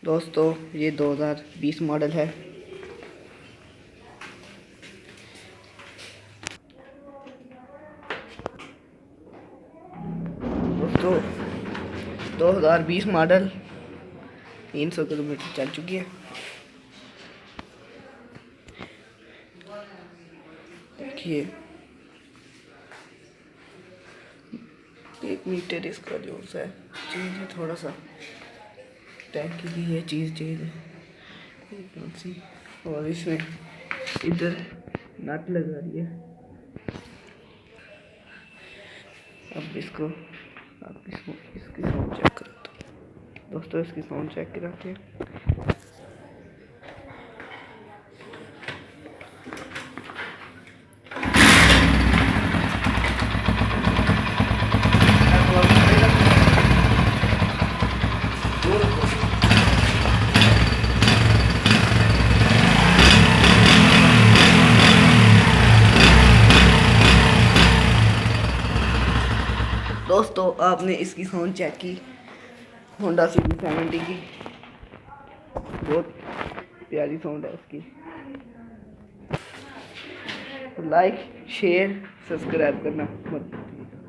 दोस्तों ये 2020 मॉडल है। दोस्तों 2020 मॉडल 300 किलोमीटर चल चुकी है। देखिए 1 मीटर इसका जो है चेंज है, थोड़ा सा टैंकी की ये चीज़ चेंज है एकदम सी, और इसमें इधर नट लगा रही है। अब इसकी साउंड चेक करते हैं। दोस्तों इसकी साउंड चेक कराते हैं। दोस्तों आपने इसकी साउंड चेक की होंडा CB70 की, बहुत प्यारी साउंड है इसकी। लाइक शेयर सब्सक्राइब करना मत भूलिएगा।